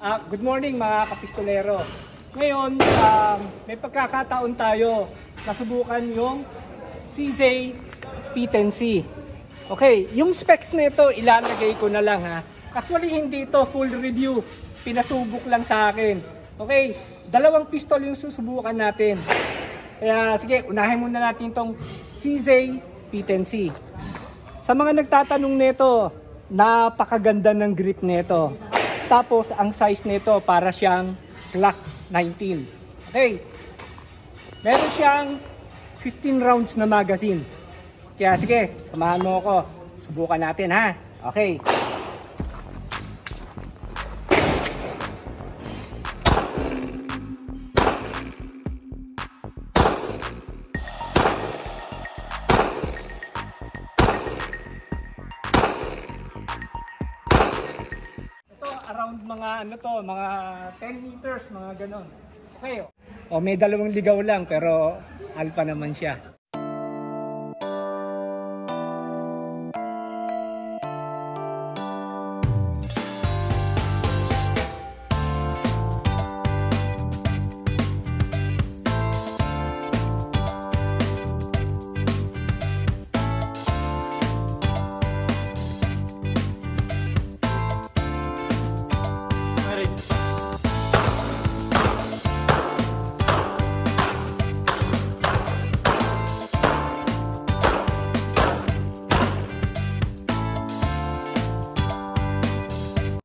Good morning mga kapistolero. Ngayon, may pagkakataon tayo na subukan yung CZ P10C. Okay, yung specs nito ilalagay ko na lang ha. Actually hindi ito full review, pinasubok lang sa akin. Okay, dalawang pistol yung susubukan natin. Kaya sige, unahin muna natin itong CZ P10C. Sa mga nagtatanong nito, napakaganda ng grip nito. Tapos ang size nito para siyang Glock 19. Okay. Meron siyang 15 rounds na magazine. Kaya sige, samahan mo ako. Subukan natin ha. Okay. Around mga mga 10 meters, mga ganon. Okay. May dalawang ligaw lang pero alpha naman siya.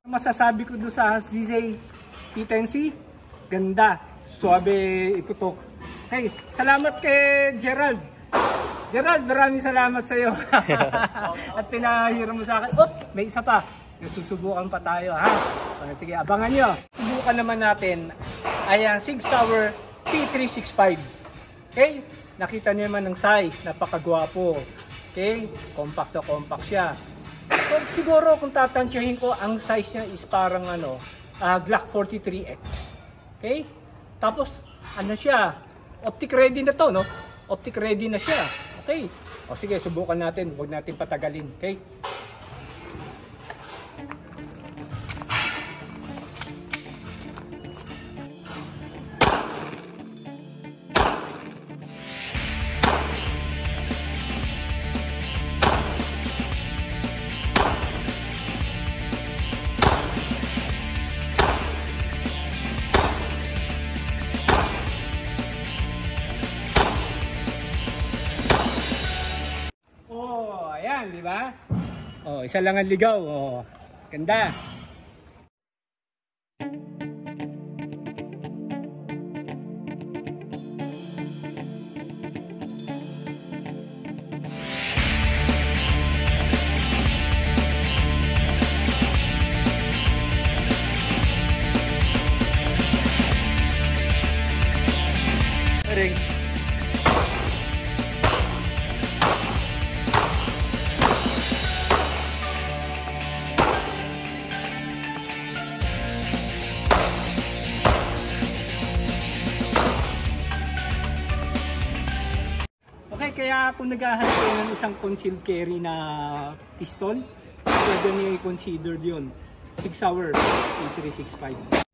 Masasabi ko doon sa CZ P10C, ganda, suabe ikutok. Okay, salamat kay Gerald. Gerald, maraming salamat sa iyo. At pinahira mo sa akin. Oh, may isa pa. Susubukan pa tayo ha. Sige, abangan nyo. Subukan naman natin ay ang Sig Sauer P365. Okay, nakita niyo naman ng size, napakagwapo. Okay, compact to compact siya. So, siguro kung tatansyahin ko, ang size niya is parang Glock 43X. Okay? Tapos, siya? Optic ready na to, no? Optic ready na siya. Okay? O sige, subukan natin. Huwag natin patagalin. Okay? Ayan, di ba? Oh, isa lang ang ligaw. Oh, ganda. Ring. Okay, kaya kung naghahanap kayo ng isang concealed carry na pistol, pwede niyo i-consider yun. Sig Sauer P365.